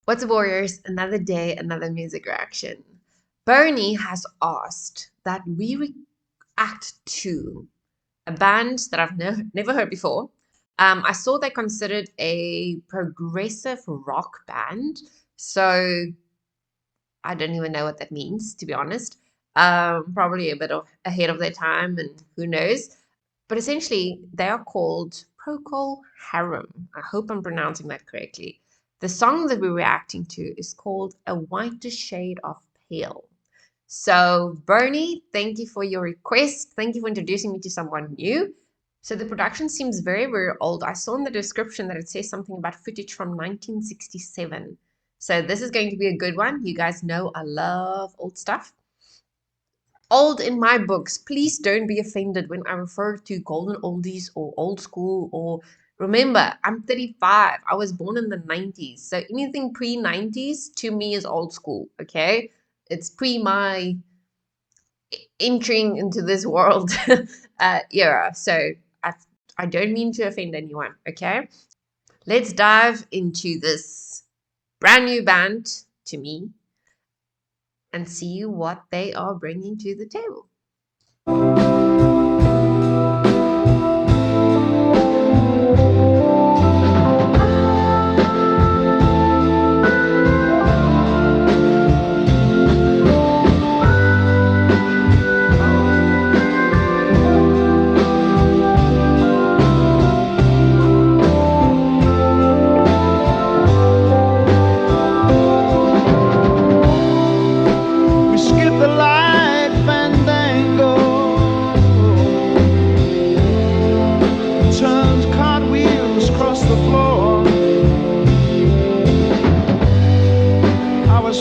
What's up, Warriors? Another day, another music reaction. Bernie has asked that we react to a band that I've never heard before. I saw they considered a progressive rock band, so I don't even know what that means, to be honest. Probably a bit ahead of their time, and who knows. But essentially, they are called Procol Harum. I hope I'm pronouncing that correctly. The song that we're reacting to is called A Whiter Shade of Pale. So, Bernie, thank you for your request. Thank you for introducing me to someone new. So, the production seems very, very old. I saw in the description that it says something about footage from 1967. So, this is going to be a good one. You guys know I love old stuff. Old in my books. Please don't be offended when I refer to golden oldies or old school or remember, I'm 35. I was born in the 90s. So anything pre-90s to me is old school, okay? It's pre my entering into this world era. So I don't mean to offend anyone, okay? Let's dive into this brand new band to me and see what they are bringing to the table.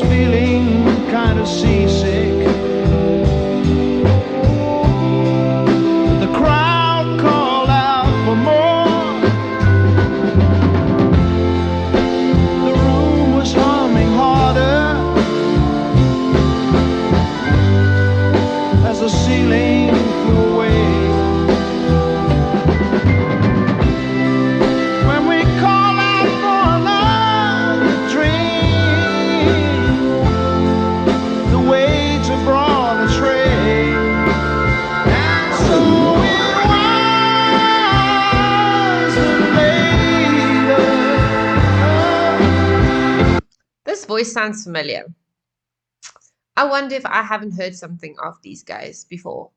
Feeling kind of seasick. The crowd called out for more. The room was humming harder as the ceiling flew away. When we call out for another drink, this voice sounds familiar. I wonder if I haven't heard something of these guys before.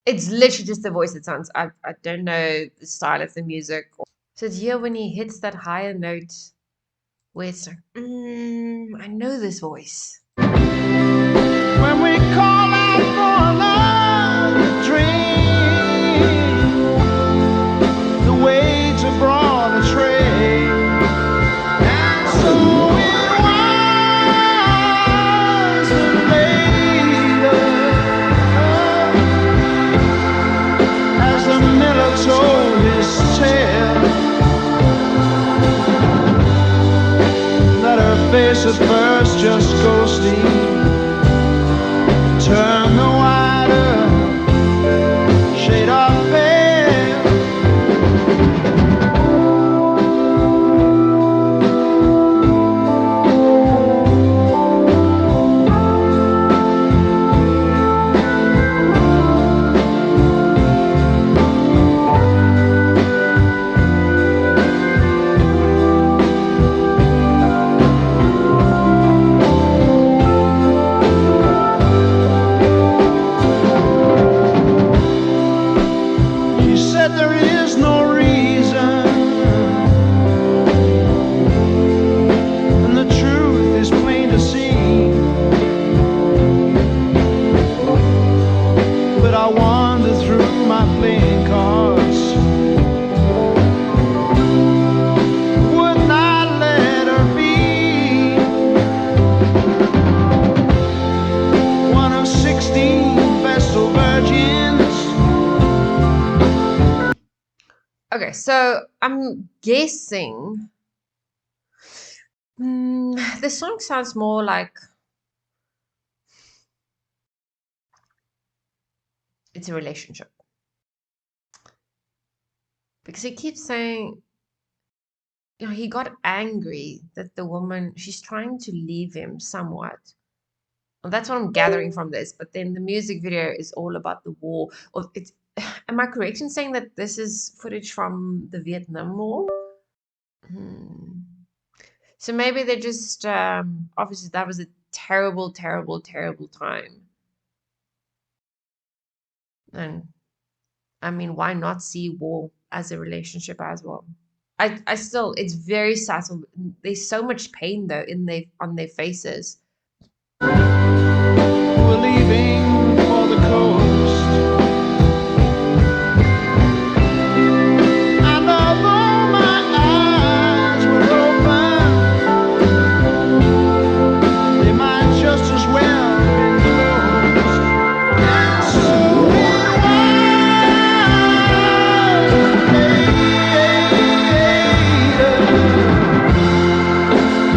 It's literally just the voice it sounds. I don't know the style of the music. So it's here when he hits that higher note where it's like, I know this voice. When we call out for another drink, the waiter brought a tray, and so it was later, as the miller told his tale, that her face at first just ghosty turn the whiter shade of pale. There is no reason, and the truth is plain to see, but I wander through my playing cards, would not let her be one of 16 Vestal virgins. Okay, so I'm guessing the song sounds more like it's a relationship. Because he keeps saying he got angry that the woman, she's trying to leave him somewhat. Well, that's what I'm gathering from this. But then the music video is all about the war. Or it's, am I correct in saying that this is footage from the Vietnam War? Hmm. So maybe they're just obviously that was a terrible, terrible, terrible time. And I mean, why not see war as a relationship as well? I still, it's very subtle. There's so much pain though in their on their faces. We're leaving for the coast. And although my eyes were open, they might just as well been closed. And so it was,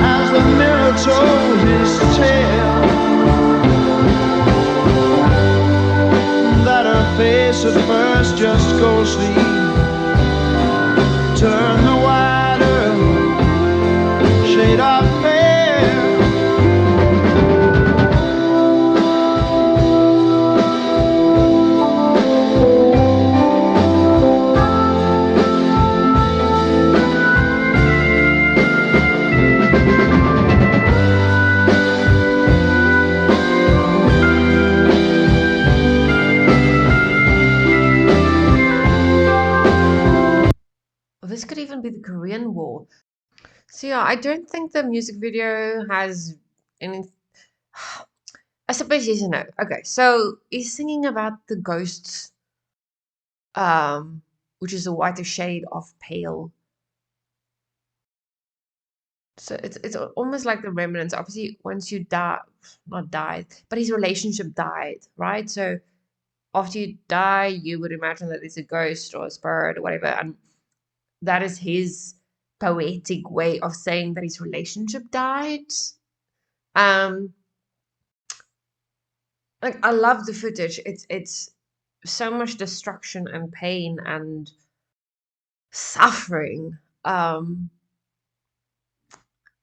as the mirror told his tale, that her face at first just ghostly turned the whiter shade of pale. This could even be the Korean War. So yeah, I don't think the music video has any. I suppose yes and no. Okay, so he's singing about the ghosts, which is a whiter shade of pale. So it's almost like the remnants. Obviously, once you die, not died, but his relationship died, right? So after you die, you would imagine that it's a ghost or a spirit or whatever, and that is his poetic way of saying that his relationship died. Um, like I love the footage. It's so much destruction and pain and suffering.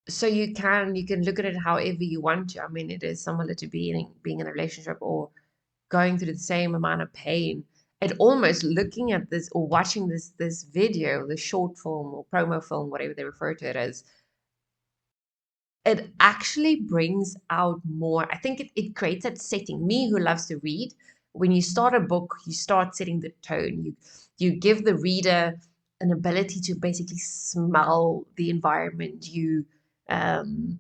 So you can look at it however you want to. I mean, it is similar to being in a relationship or going through the same amount of pain. And almost looking at this or watching this video, the short film or promo film, whatever they refer to it as, it actually brings out more. I think it creates that setting. Me who loves to read, when you start a book, you start setting the tone. You give the reader an ability to basically smell the environment. You um,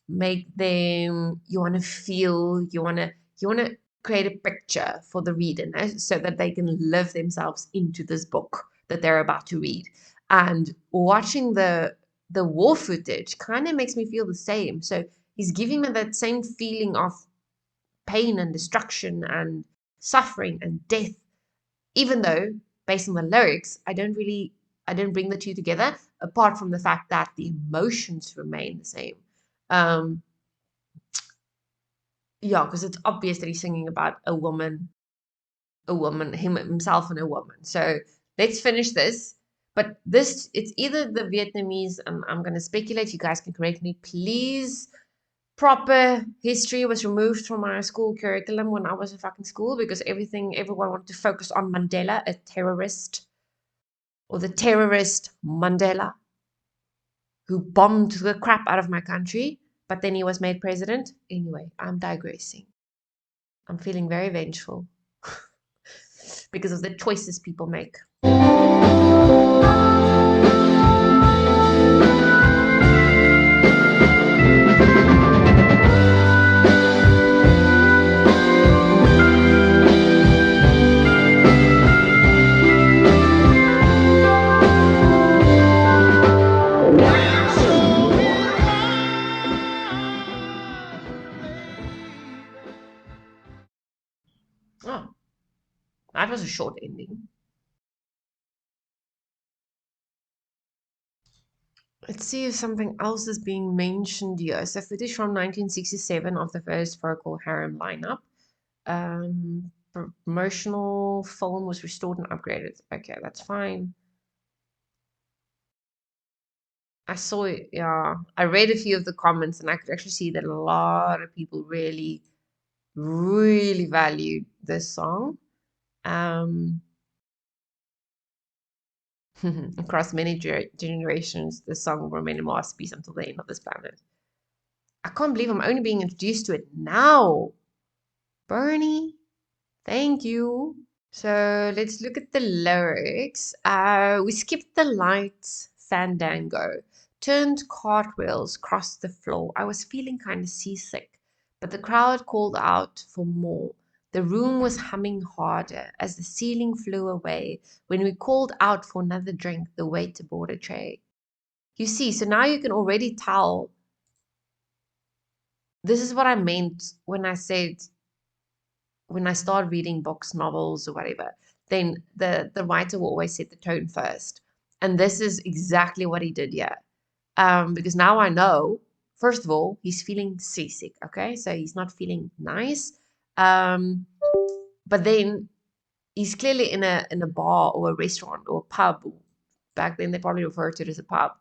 make them. You want to feel. You want to create a picture for the reader, no? So that they can live themselves into this book that they're about to read. And watching the war footage kind of makes me feel the same. So he's giving me that same feeling of pain and destruction and suffering and death, even though based on the lyrics, I don't bring the two together, apart from the fact that the emotions remain the same. Um, yeah, because it's obvious that he's singing about a woman, him himself and a woman. So let's finish this. But this, it's either the Vietnamese, and I'm going to speculate, you guys can correct me, please. Proper history was removed from our school curriculum when I was in fucking school because everyone wanted to focus on Mandela, a terrorist, or the terrorist Mandela, who bombed the crap out of my country, but then he was made president. Anyway, I'm digressing. I'm feeling very vengeful because of the choices people make. Oh, that was a short ending. Let's see if something else is being mentioned here. So footage from 1967 of the first Procol Harum lineup. Promotional film was restored and upgraded. Okay, that's fine. I saw it, yeah. I read a few of the comments and I could actually see that a lot of people really, really valued this song. Um, across many generations, the song will remain a masterpiece until the end of this planet. I can't believe I'm only being introduced to it now. Bernie, thank you. So let's look at the lyrics. We skipped the lights, fandango, turned cartwheels, crossed the floor. I was feeling kind of seasick, but the crowd called out for more. The room was humming harder as the ceiling flew away. When we called out for another drink, the waiter brought a tray. You see, so now you can already tell this is what I meant when I said when I start reading books, novels, or whatever, then the writer will always set the tone first. And this is exactly what he did here. Because now I know, first of all, he's feeling seasick. Okay, so he's not feeling nice. Um, but then he's clearly in a bar or a restaurant or a pub. Back then, they probably referred to it as a pub.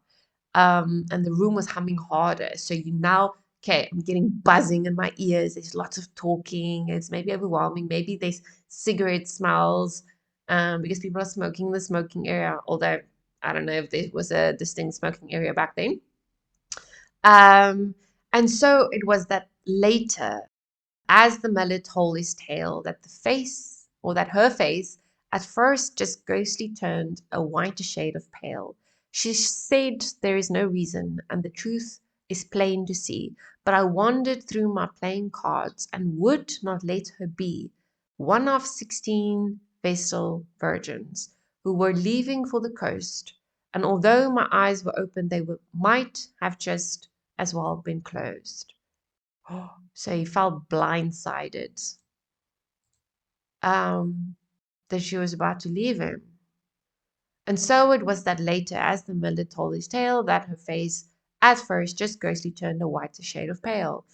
And the room was humming harder. So you now, okay, I'm getting buzzing in my ears. There's lots of talking. It's maybe overwhelming. Maybe there's cigarette smells because people are smoking in the smoking area. Although I don't know if there was a distinct smoking area back then. And so it was that later, as the miller told his tale, that the face, or that her face, at first just ghostly turned a whiter shade of pale. She said there is no reason, and the truth is plain to see. But I wandered through my playing cards, and would not let her be one of 16 Vestal virgins who were leaving for the coast. And although my eyes were open, might have just as well been closed. So he felt blindsided um, that she was about to leave him. And so it was that later, as the miller told his tale, that her face at first just ghostly turned a whiter shade of pale.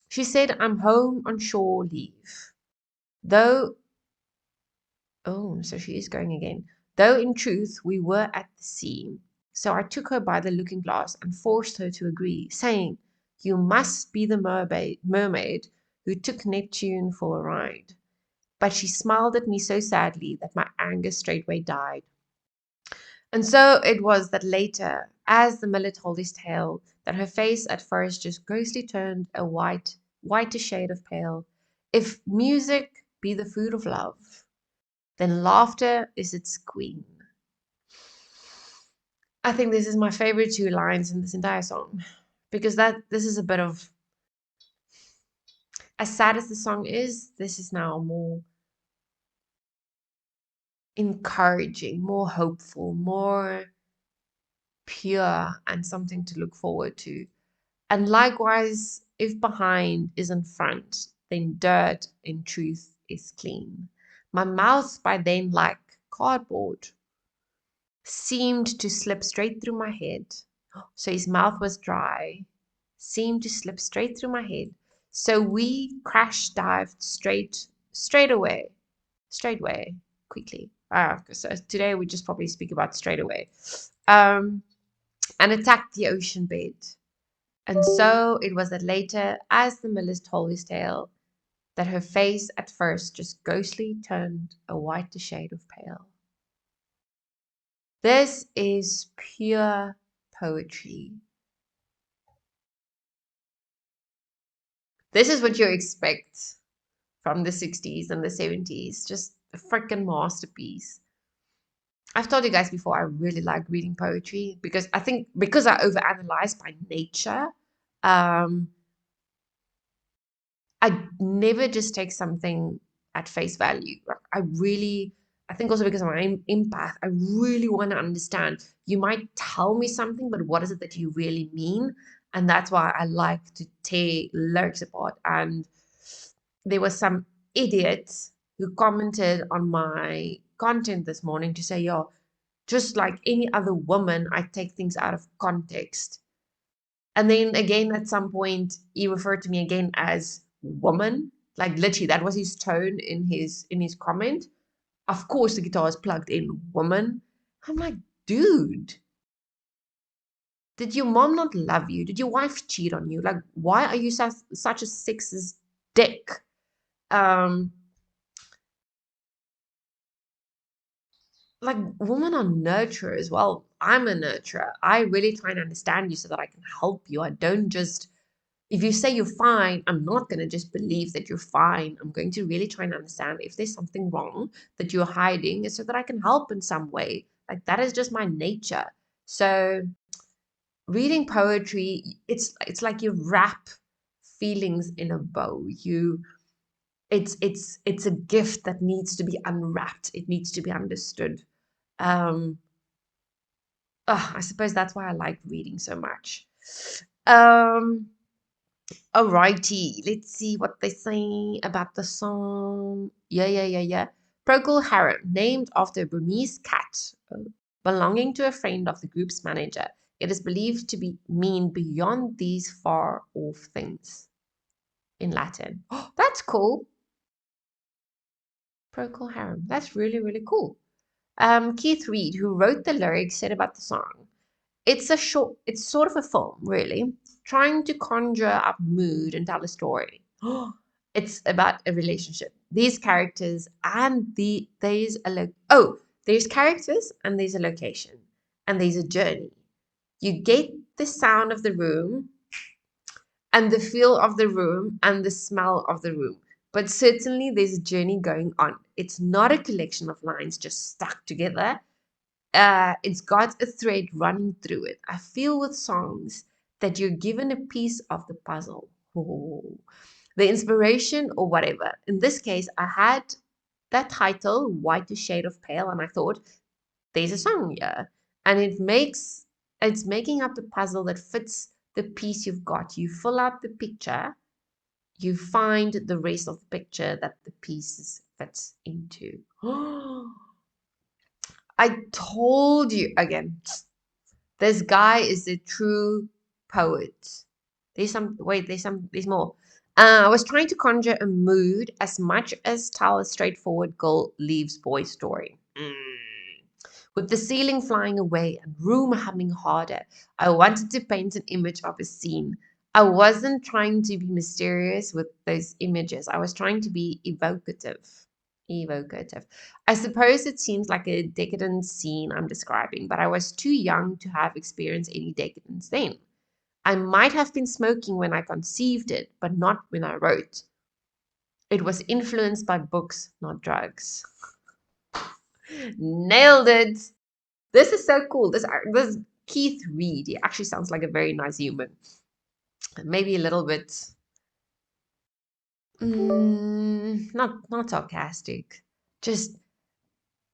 She said, I'm home on shore leave. Though, oh, so she is going again. Though in truth we were at the sea. So I took her by the looking glass and forced her to agree, saying, you must be the mermaid who took Neptune for a ride. But she smiled at me so sadly that my anger straightway died. And so it was that later, as the miller told his tale, that her face at first just ghostly turned a whiter shade of pale. If music be the food of love, then laughter is its queen. I think this is my favorite two lines in this entire song, because this is a bit of, as sad as the song is, this is now more encouraging, more hopeful, more pure, and something to look forward to. And likewise, if behind is in front, then dirt in truth is clean. My mouth by then, like cardboard, seemed to slip straight through my head. So his mouth was dry, seemed to slip straight through my head. So we crash dived straightway, quickly. So today we just probably speak about straight away. And attacked the ocean bed. And so it was that later, as the miller told his tale, that her face at first just ghostly turned a whiter shade of pale. This is pure poetry. This is what you expect from the 60s and the 70s. Just a freaking masterpiece. I've told you guys before, I really like reading poetry because I think because I overanalyze by nature, um, I never just take something at face value. I think also because I'm an empath, I really want to understand. You might tell me something, but what is it that you really mean? And that's why I like to tear lyrics apart. And there was some idiot who commented on my content this morning to say, yo, just like any other woman, I take things out of context. And then again, at some point, he referred to me again as woman. Like literally, that was his tone in his comment. Of course, the guitar is plugged in woman. I'm like, dude, Did your mom not love you? Did your wife cheat on you? Like, why are you such a sexist dick? Um, like, women are nurturers. Well, I'm a nurturer. I really try and understand you so that I can help you. I don't just, if you say you're fine, I'm not going to just believe that you're fine. I'm going to really try and understand if there's something wrong that you're hiding so that I can help in some way. Like, that is just my nature. So, reading poetry, it's like you wrap feelings in a bow. It's a gift that needs to be unwrapped. It needs to be understood. Um, I suppose that's why I like reading so much. Um, Alrighty, let's see what they say about the song. Yeah. Procol Harum, named after a Burmese cat belonging to a friend of the group's manager. It is believed to be mean beyond these far off things in Latin. Oh, that's cool. Procol Harum. That's really, really cool. Keith Reid, who wrote the lyrics, said about the song, it's sort of a film, really, trying to conjure up mood and tell a story. It's about a relationship. These characters and there's characters and there's a location and there's a journey. You get the sound of the room and the feel of the room and the smell of the room. But certainly there's a journey going on. It's not a collection of lines just stuck together. It's got a thread running through it. I feel with songs that you're given a piece of the puzzle. Oh, the inspiration or whatever. In this case, I had that title, Whiter Shade of Pale, and I thought, there's a song here. And it's making up the puzzle that fits the piece you've got. You fill out the picture, you find the rest of the picture that the pieces fits into. I told you again, this guy is a true poet. There's more. I was trying to conjure a mood as much as tell a straightforward girl leaves boy story. With the ceiling flying away and room humming harder, I wanted to paint an image of a scene. I wasn't trying to be mysterious with those images. I was trying to be evocative. Evocative. I suppose it seems like a decadent scene I'm describing, but I was too young to have experienced any decadence then. I might have been smoking when I conceived it, but not when I wrote. It was influenced by books, not drugs. Nailed it. This is so cool. This Keith Reid, he actually sounds like a very nice human. Maybe a little bit not sarcastic. Just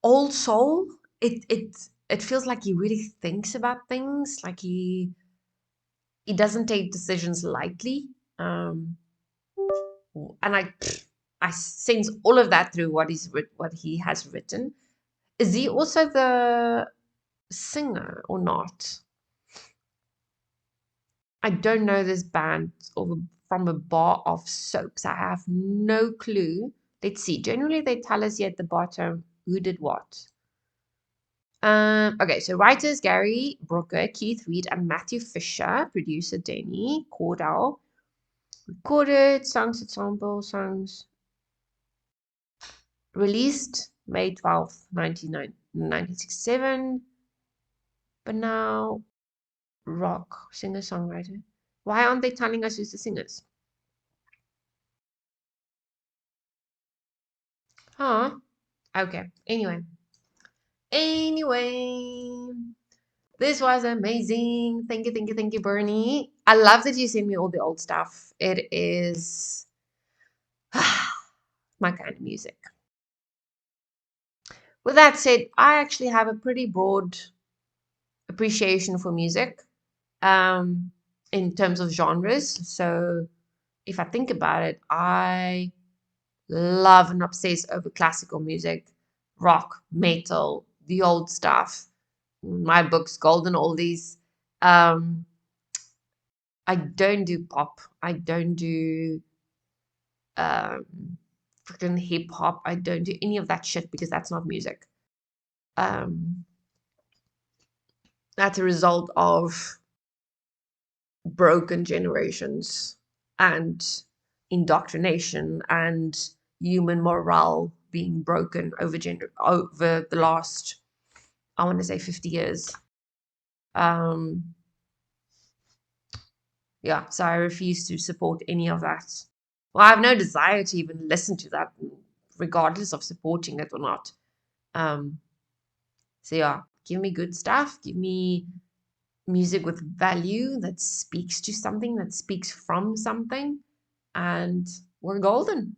old soul. It feels like he really thinks about things. Like he doesn't take decisions lightly. And I sense all of that through what he has written. Is he also the singer or not? I don't know this band from a bar of soaps. I have no clue. Let's see. Generally, they tell us here at the bottom who did what. Okay, so writers Gary Brooker, Keith Reid, and Matthew Fisher, producer Danny Cordell, recorded songs, ensemble songs, released May 12th, 1967, but now rock singer-songwriter. Why aren't they telling us who's the singers? Huh? Okay, anyway, this was amazing. Thank you, Bernie. I love that you sent me all the old stuff. It is my kind of music. With that said, I actually have a pretty broad appreciation for music in terms of genres. So if I think about it, I love and obsess over classical music, rock, metal, the old stuff. My books, golden oldies. Um, I don't do pop. I don't do um, freaking hip hop. I don't do any of that shit because that's not music. Um, that's a result of broken generations and indoctrination and human morale being broken over the last, I want to say, 50 years. Yeah, so I refuse to support any of that. Well, I have no desire to even listen to that, regardless of supporting it or not. So yeah, give me good stuff. Give me music with value that speaks to something, that speaks from something, and we're golden.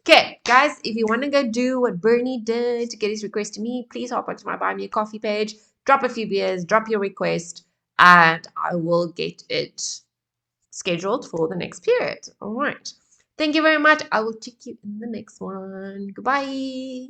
Okay, guys, if you want to go do what Bernie did to get his request to me, please hop onto my Buy Me a Coffee page, drop a few beers, drop your request, and I will get it scheduled for the next period. All right. Thank you very much. I will check you in the next one. Goodbye.